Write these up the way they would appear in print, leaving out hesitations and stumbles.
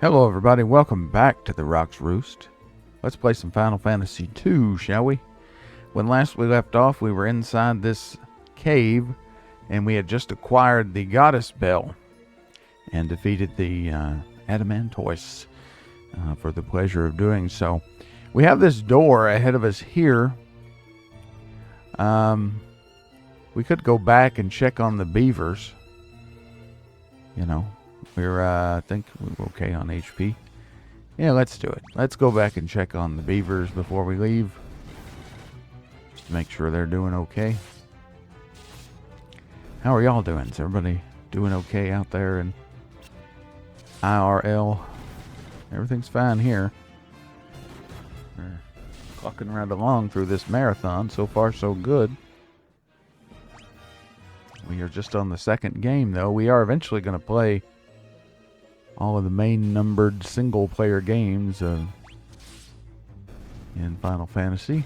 Hello everybody, welcome back to the Rock's Roost. Let's play some Final Fantasy II, shall we? When last we left off, we were inside this cave, and we had just acquired the Goddess Bell, and defeated the Adamantoise for the pleasure of doing so. We have this door ahead of us here. We could go back and check on the beavers. You know, I think we're okay on HP. Yeah, let's do it. Let's go back and check on the beavers before we leave. Just to make sure they're doing okay. How are y'all doing? Is everybody doing okay out there in IRL? Everything's fine here. We're clocking right along through this marathon. So far, so good. We are just on the second game, though. We are eventually going to play all of the main numbered single player games in Final Fantasy.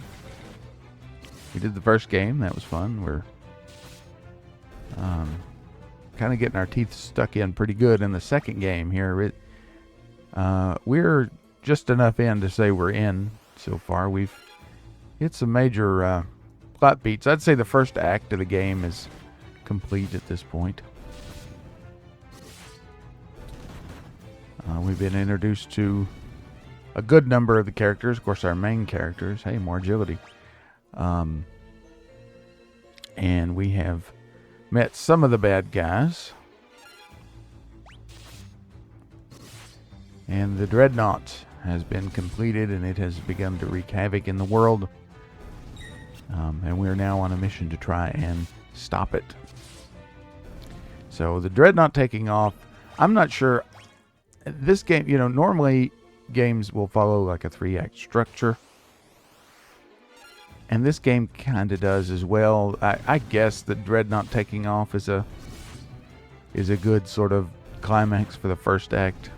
We did the first game. That was fun. We're kind of getting our teeth stuck in pretty good in the second game here. We're just enough in to say we're in so far. We've hit some major plot beats. I'd say the first act of the game is complete at this point. We've been introduced to a good number of the characters. Of course, our main characters. Hey, more agility. And we have met some of the bad guys. And the Dreadnought has been completed, and it has begun to wreak havoc in the world. And we're now on a mission to try and stop it. So the Dreadnought taking off, I'm not sure. This game, you know, normally games will follow like a 3-act structure. And this game kind of does as well. I guess the Dreadnought taking off is a good sort of climax for the first act.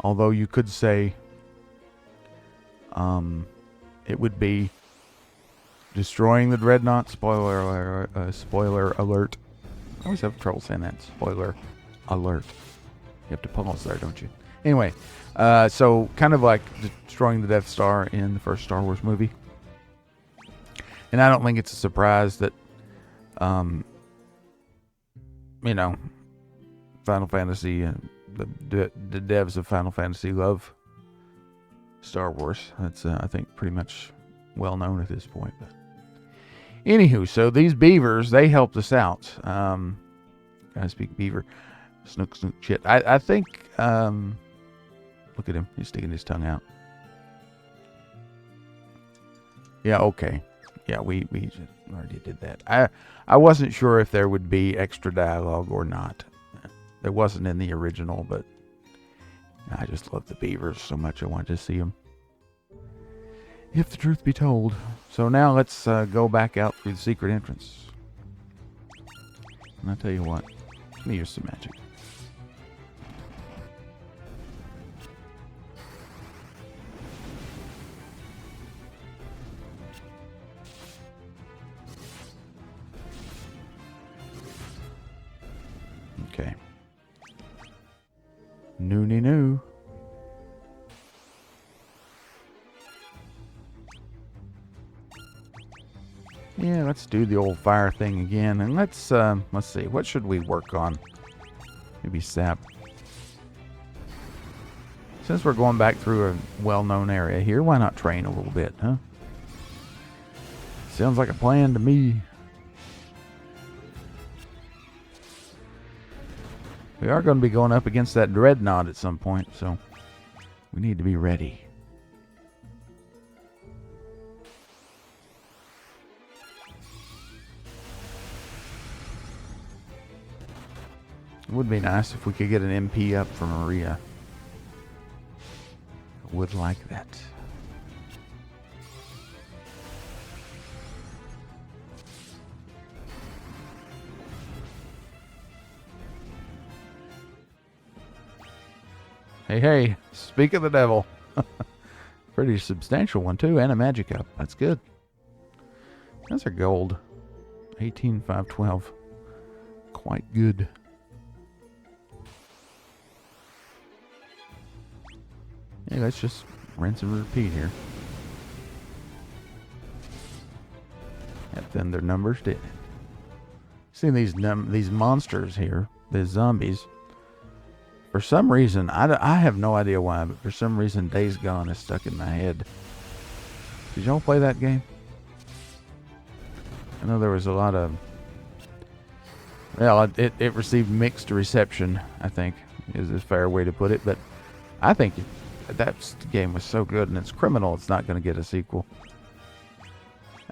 Although you could say it would be destroying the Dreadnought. Spoiler alert. I always have trouble saying that. Spoiler alert. You have to pause there, don't you? Anyway, so kind of like destroying the Death Star in the first Star Wars movie. And I don't think it's a surprise that, you know, Final Fantasy and the devs of Final Fantasy love Star Wars. That's, I think, pretty much well known at this point. But anywho, so these beavers, they helped us out. I speak beaver. Snook shit. I think, look at him. He's sticking his tongue out. Yeah, okay. Yeah, we already did that. I wasn't sure if there would be extra dialogue or not. There wasn't in the original, but I just love the beavers so much I wanted to see them. If the truth be told. So now let's go back out through the secret entrance. And I'll tell you what. Let me use some magic. Okay. New. Yeah, let's do the old fire thing again, and let's see, what should we work on? Maybe sap. Since we're going back through a well-known area here, why not train a little bit, huh? Sounds like a plan to me. We are going to be going up against that Dreadnought at some point, so we need to be ready. It would be nice if we could get an MP up for Maria. I would like that. Hey, speak of the devil. Pretty substantial one, too, and a magic up. That's good. That's our gold. 18,512. Quite good. Yeah, let's just rinse and repeat here. Yep, then their numbers did. See these monsters here, these zombies. For some reason, I have no idea why, but for some reason Days Gone is stuck in my head. Did y'all play that game? I know there was a lot of... Well, it received mixed reception, I think, is a fair way to put it. But I think that game was so good, and it's criminal it's not going to get a sequel.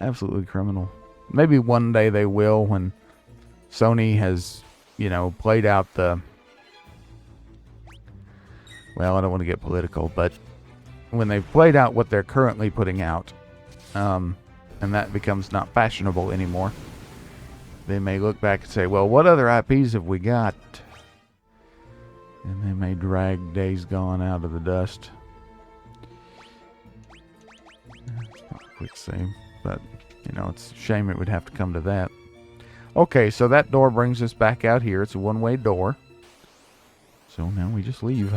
Absolutely criminal. Maybe one day they will when Sony has, you know, played out the... Well, I don't want to get political, but when they've played out what they're currently putting out, and that becomes not fashionable anymore, they may look back and say, well, what other IPs have we got? And they may drag Days Gone out of the dust. It's not a quick save, but, you know, it's a shame it would have to come to that. Okay, so that door brings us back out here. It's a one-way door. So now we just leave.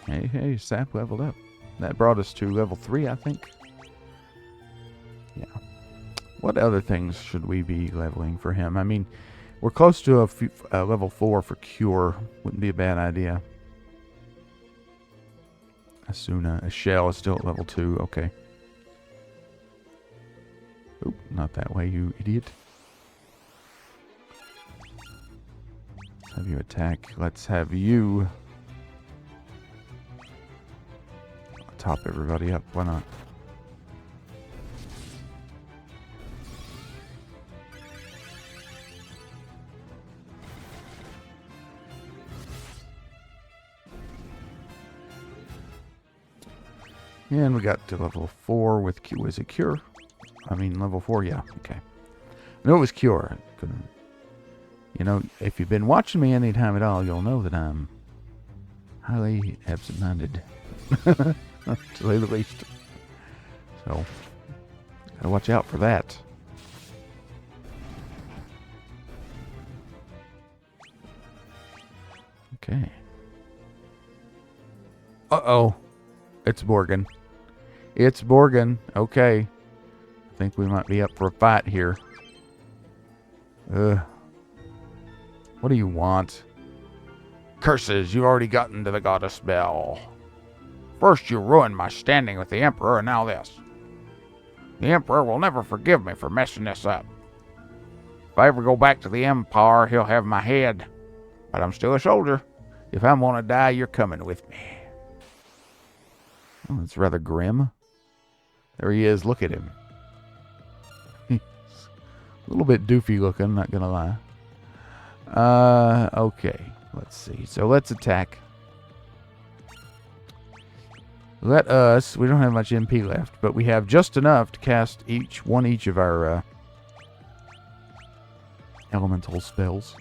Hey, Sap leveled up. That brought us to level 3, I think. Yeah. What other things should we be leveling for him? I mean, we're close to a level 4 for Cure. Wouldn't be a bad idea. Asuna. A Shell is still at level 2. Okay. Oop, not that way, you idiot. Let's have you attack. Let's have you... top everybody up. Why not? And we got to level 4 with Q. Is it Cure? I mean, level 4, yeah. Okay. I knew it was Cure. Couldn't. You know, if you've been watching me any time at all, you'll know that I'm highly absent-minded. To say the least. So, gotta watch out for that. Okay. Uh-oh. It's Borgin. It's Borgin. Okay. I think we might be up for a fight here. What do you want? Curses, you already got into the goddess spell. First you ruined my standing with the Emperor, and now this. The Emperor will never forgive me for messing this up. If I ever go back to the Empire, he'll have my head. But I'm still a soldier. If I'm gonna die, you're coming with me. Oh, that's rather grim. There he is. Look at him. He's a little bit doofy looking, not gonna lie. Okay. Let's see. So let's attack. Let us, we don't have much MP left, but we have just enough to cast each of our elemental spells.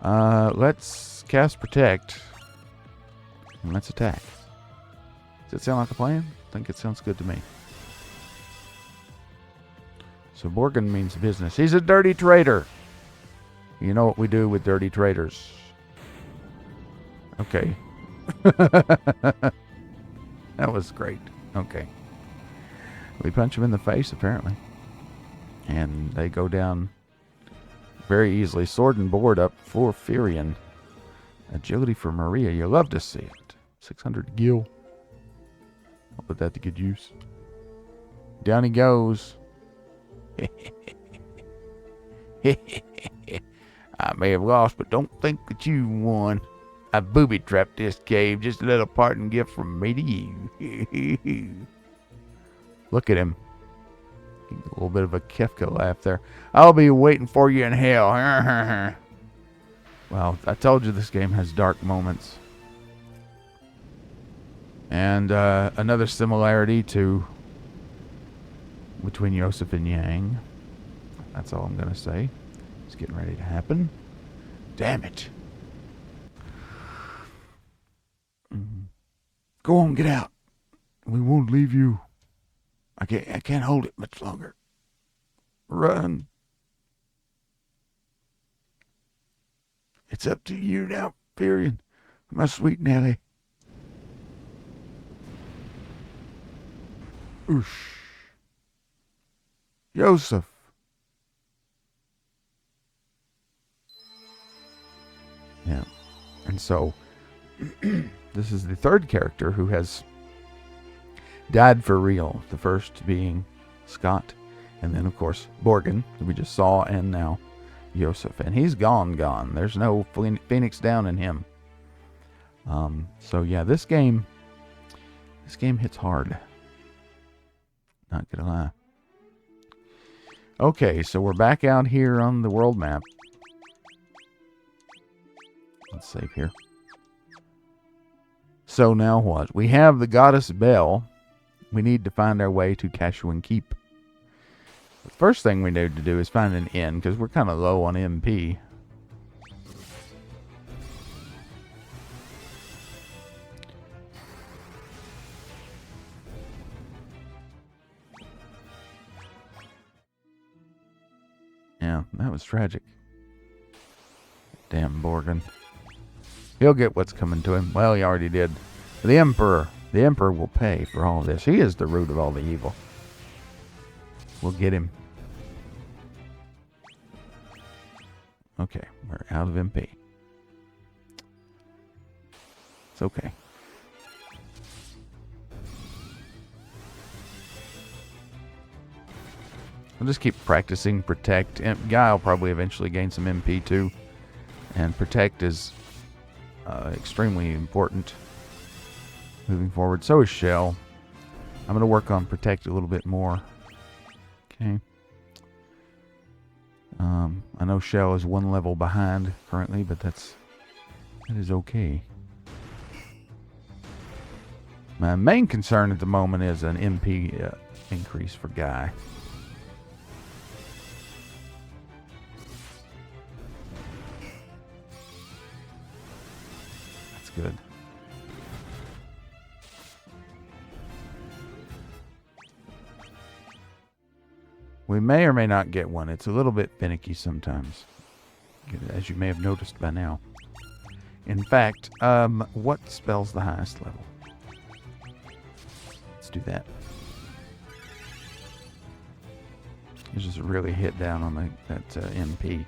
Let's cast Protect, and let's attack. Does it sound like a plan? I think it sounds good to me. So Borgin means business. He's a dirty traitor. You know what we do with dirty traitors. Okay. That was great. Okay. We punch him in the face, apparently. And they go down very easily. Sword and board up for Furion. Agility for Maria. You love to see it. 600 gil. I'll put that to good use. Down he goes. I may have lost, but don't think that you won. I booby-trapped this cave. Just a little parting gift from me to you. Look at him. A little bit of a Kefka laugh there. I'll be waiting for you in hell. Well, I told you this game has dark moments. And another similarity between Yosef and Yang. That's all I'm going to say. It's getting ready to happen. Damn it. Go on, get out. We won't leave you. I can't hold it much longer. Run. It's up to you now, Furion. My sweet Nelly. Oosh. Yosef. Yeah. And so, this is the third character who has died for real. The first being Scott. And then, of course, Borgin, that we just saw, and now Yosef. And he's gone. There's no Phoenix down in him. So, yeah, this game hits hard. Not gonna lie. Okay, so we're back out here on the world map. Let's save here. So now what? We have the goddess Bell. We need to find our way to Kashuan Keep. The first thing we need to do is find an inn, because we're kind of low on MP. Yeah, that was tragic. Damn Borgin. He'll get what's coming to him. Well, he already did. The Emperor will pay for all of this. He is the root of all the evil. We'll get him. Okay, we're out of MP. It's okay. I'll just keep practicing Protect. Guy will probably eventually gain some MP too. And Protect is extremely important moving forward. So is Shell. I'm going to work on Protect a little bit more. Okay. I know Shell is one level behind currently, but that is okay. My main concern at the moment is an MP increase for Guy. That's good. We may or may not get one. It's a little bit finicky sometimes, as you may have noticed by now. In fact, what spell's the highest level? Let's do that. Let's just really hit down on that MP.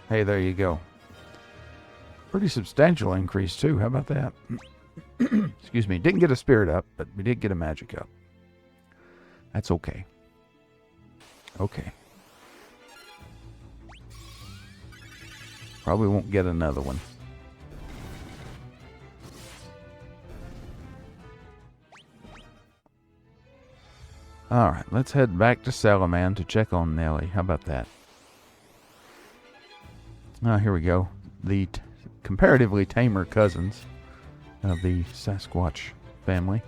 Hey, there you go. Pretty substantial increase, too. How about that? Excuse me. Didn't get a spirit up, but we did get a magic up. That's okay. Okay. Probably won't get another one. Alright, let's head back to Salaman to check on Nelly. How about that? Here we go. The comparatively tamer cousins of the Sasquatch family.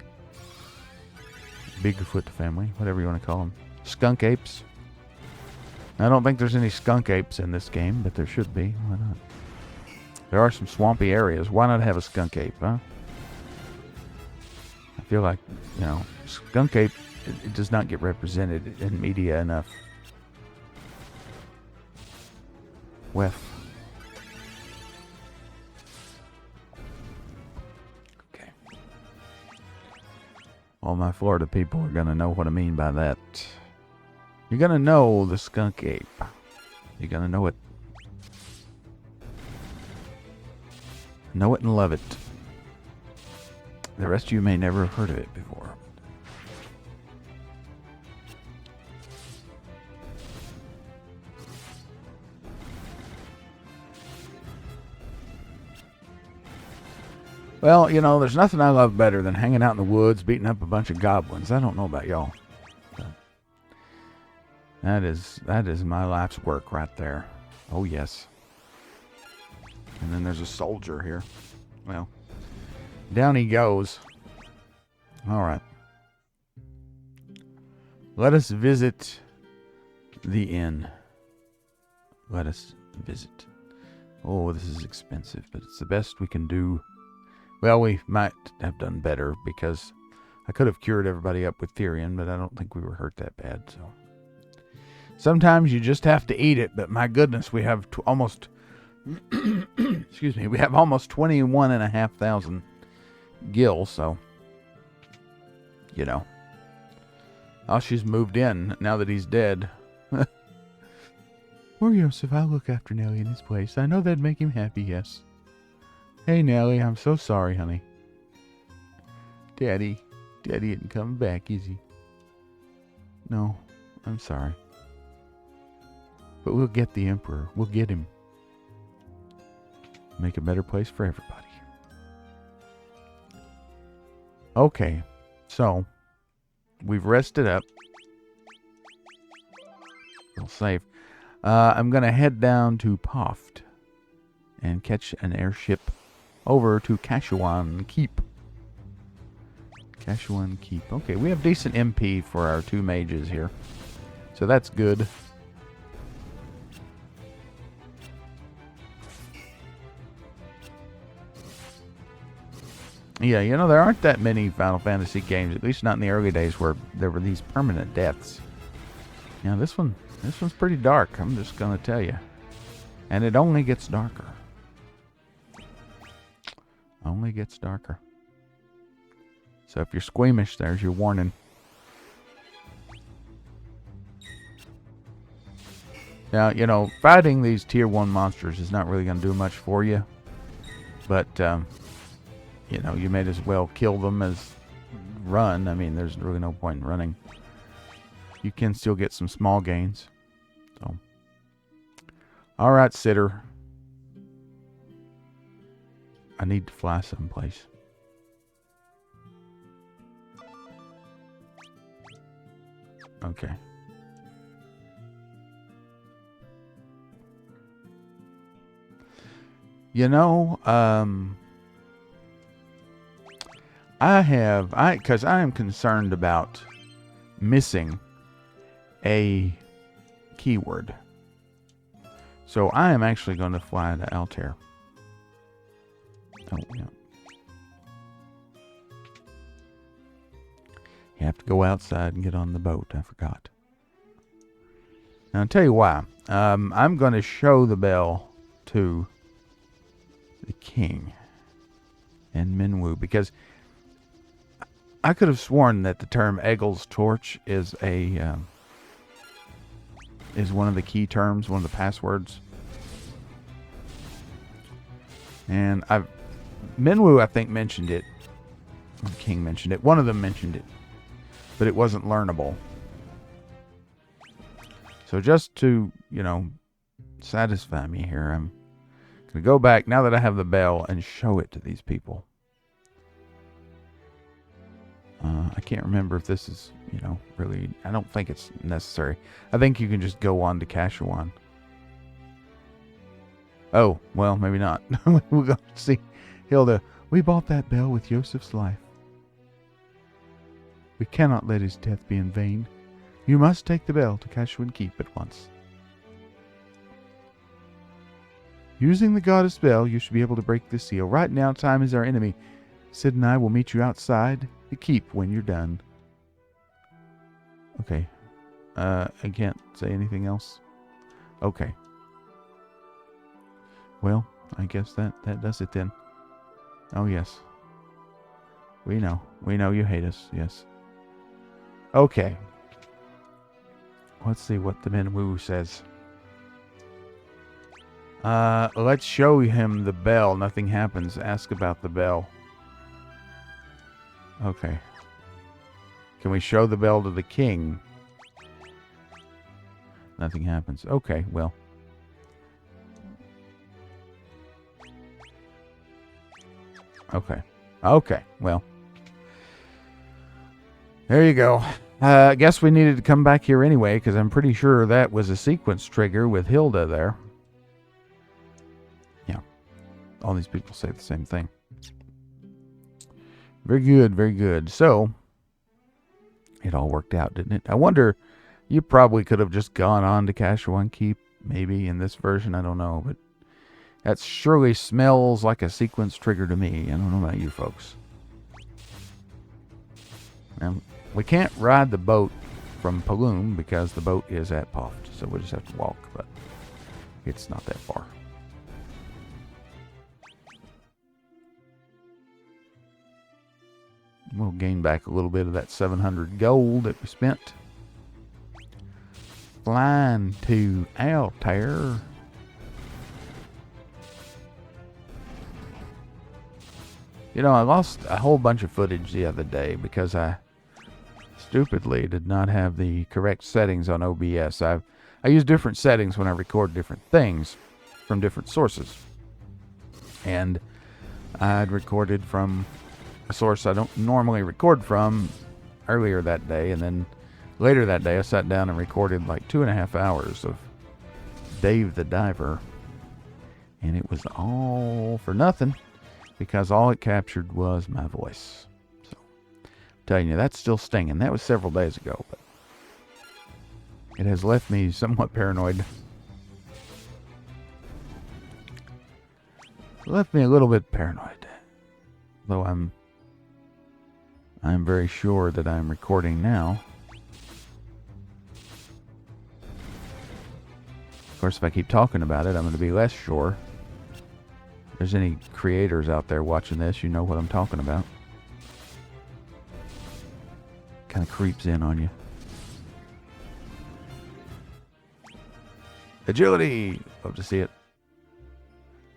Bigfoot family, whatever you want to call them. Skunk apes. I don't think there's any skunk apes in this game, but there should be. Why not? There are some swampy areas. Why not have a skunk ape, huh? I feel like, you know, skunk ape, it does not get represented in media enough. Wef. Okay. All my Florida people are going to know what I mean by that. You're going to know the skunk ape. You're going to know it. Know it and love it. The rest of you may never have heard of it before. Well, you know, there's nothing I love better than hanging out in the woods, beating up a bunch of goblins. I don't know about y'all. That is my life's work right there. Oh, yes. And then there's a soldier here. Well, down he goes. All right. Let us visit The inn. Let us visit. Oh, this is expensive, but it's the best we can do. Well, we might have done better because I could have cured everybody up with Therian, but I don't think we were hurt that bad. So sometimes you just have to eat it. But my goodness, we have almost excuse me, we have almost 21,500 gil. So you know, oh, she's moved in now that he's dead. Or Joseph, I'll look after Nelly in his place. I know that'd make him happy, yes. Hey, Nelly, I'm so sorry, honey. Daddy isn't coming back, is he? No, I'm sorry. But we'll get the Emperor. We'll get him. Make a better place for everybody. Okay, so we've rested up. We'll save. I'm going to head down to Poft and catch an airship over to Kashuan Keep. Kashuan Keep. Okay, we have decent MP for our 2 mages here. So that's good. Yeah, you know, there aren't that many Final Fantasy games, at least not in the early days, where there were these permanent deaths. Now, this one's pretty dark, I'm just going to tell you. And it only gets darker. Only gets darker. So if you're squeamish, there's your warning. Now, you know, fighting these tier 1 monsters is not really going to do much for you. But, you know, you may as well kill them as run. I mean, there's really no point in running. You can still get some small gains. So, all right, Sitter. I need to fly someplace. Okay. You know, because I am concerned about missing a keyword. So I am actually going to fly to Altair. Oh, yeah. You have to go outside and get on the boat. I forgot. Now, I'll tell you why. I'm going to show the bell to the king and Minwu, because I could have sworn that the term Egil's torch is one of the key terms, one of the passwords. And Minwu, I think, mentioned it. The king mentioned it. One of them mentioned it. But it wasn't learnable. So just to, you know, satisfy me here, I'm going to go back, now that I have the bell, and show it to these people. I can't remember if this is, you know, really, I don't think it's necessary. I think you can just go on to Kashuan. Oh, well, maybe not. We'll go see. Hilda, we bought that bell with Joseph's life. We cannot let his death be in vain. You must take the bell to Kashuan Keep at once. Using the goddess bell, you should be able to break the seal. Right now, time is our enemy. Sid and I will meet you outside the keep when you're done. Okay. I can't say anything else. Okay. Well, I guess that does it then. Oh, yes. We know. We know you hate us. Yes. Okay. Let's see what the Minwu says. Let's show him the bell. Nothing happens. Ask about the bell. Okay. Can we show the bell to the king? Nothing happens. Okay, well. Okay. Okay, well. There you go. I guess we needed to come back here anyway, because I'm pretty sure that was a sequence trigger with Hilda there. Yeah. All these people say the same thing. Very good, very good. So, it all worked out, didn't it? I wonder You probably could have just gone on to Kashuan Keep, maybe in this version, I don't know, but that surely smells like a sequence trigger to me. I don't know about you folks. And we can't ride the boat from Paloom because the boat is at Poft, so we'll just have to walk, but it's not that far. We'll gain back a little bit of that 700 gold that we spent. Flying to Altair. You know, I lost a whole bunch of footage the other day because I stupidly did not have the correct settings on OBS. I use different settings when I record different things from different sources. And I'd recorded from a source I don't normally record from earlier that day, and then later that day I sat down and recorded like 2.5 hours of Dave the Diver, and it was all for nothing because all it captured was my voice. So I'm telling you, that's still stinging. That was several days ago, but it has left me somewhat paranoid. Left me a little bit paranoid, though I'm very sure that I'm recording now. Of course, if I keep talking about it, I'm going to be less sure. If there's any creators out there watching this, you know what I'm talking about. Kind of creeps in on you. Agility! Love to see it.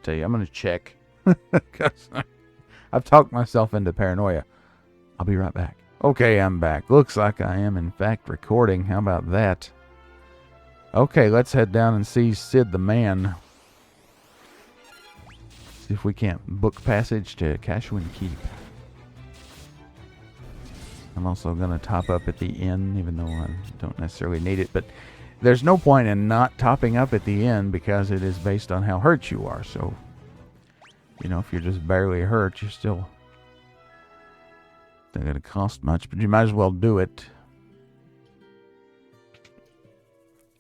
Tell you, I'm going to check. Because I've talked myself into paranoia. I'll be right back. Okay, I'm back. Looks like I am, in fact, recording. How about that? Okay, let's head down and see Sid the Man. See if we can't book passage to Kashuan Keep. I'm also going to top up at the inn, even though I don't necessarily need it. But there's no point in not topping up at the inn because it is based on how hurt you are. So, you know, if you're just barely hurt, you're still not going to cost much. But you might as well do it.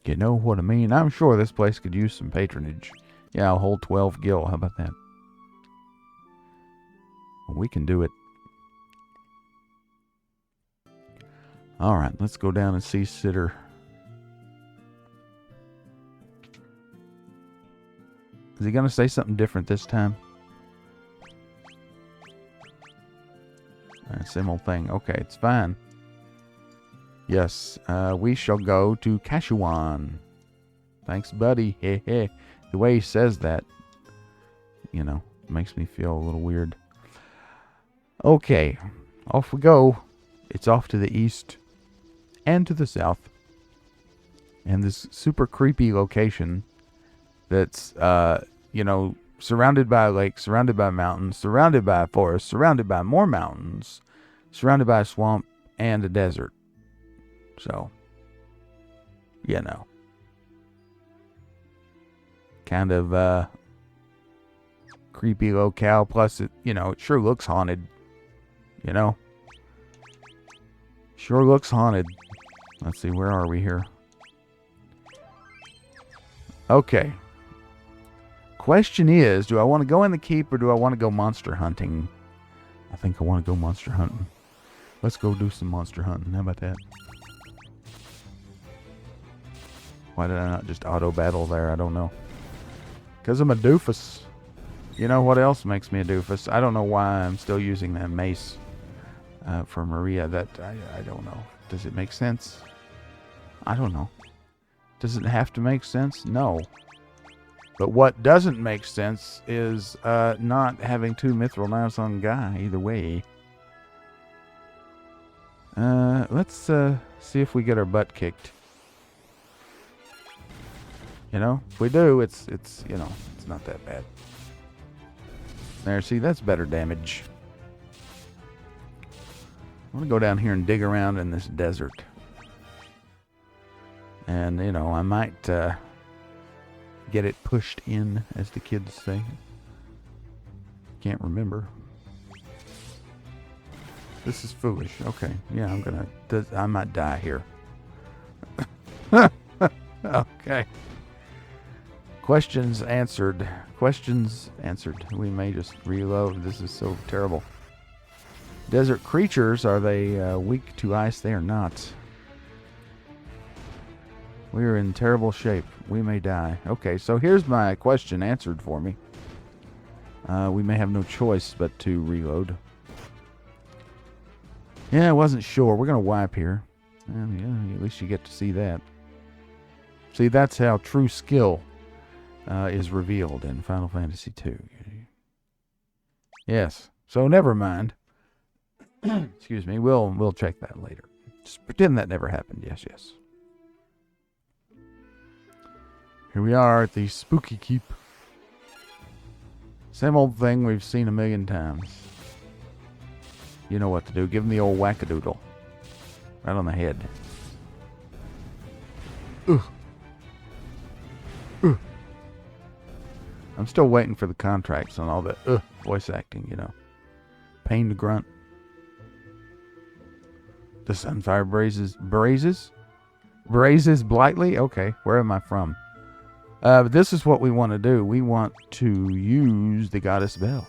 You know what I mean? I'm sure this place could use some patronage. Yeah, I'll hold 12 gil. How about that? Well, we can do it. Alright, let's go down and see Sitter. Is he going to say something different this time? Same old thing. Okay, it's fine. Yes, we shall go to Kashuan. Thanks, buddy. Heh. The way he says that, you know, makes me feel a little weird. Okay, off we go. It's off to the east and to the south. And this super creepy location that's, you know, surrounded by a lake, surrounded by mountains, surrounded by a forest, surrounded by more mountains, surrounded by a swamp and a desert. So, you know, kind of creepy locale. Plus, it, you know, it sure looks haunted. You know, sure looks haunted. Let's see, where are we here? Okay. Question is, do I want to go in the keep or do I want to go monster hunting? I think I want to go monster hunting. Let's go do some monster hunting. How about that? Why did I not just auto battle there? I don't know. Because I'm a doofus. You know what else makes me a doofus? I don't know why I'm still using that mace for Maria. That I don't know. Does it make sense? I don't know. Does it have to make sense? No. But what doesn't make sense is not having 2 mithril knives on Guy either way. Let's see if we get our butt kicked. You know, if we do, it's you know, it's not that bad. There, see, that's better damage. I want to go down here and dig around in this desert. And, you know, I might get it pushed in, as the kids say. Can't remember. This is foolish. Okay, yeah, I might die here. Okay. Questions answered. Questions answered. We may just reload. This is so terrible. Desert creatures, are they weak to ice? They are not. We are in terrible shape. We may die. Okay, so here's my question answered for me. We may have no choice but to reload. Yeah, I wasn't sure. We're going to wipe here. Well, yeah, at least you get to see that. See, that's how true skill is revealed in Final Fantasy II. Yes. So never mind. Excuse me. We'll check that later. Just pretend that never happened. Yes, yes. Here we are at the Spooky Keep. Same old thing we've seen a million times. You know what to do. Give him the old wackadoodle. Right on the head. Ugh. Ugh. I'm still waiting for the contracts on all the voice acting, you know. Pain to grunt. The sunfire brazes blightly? Okay, where am I from? This is what we want to do. We want to use the goddess bell.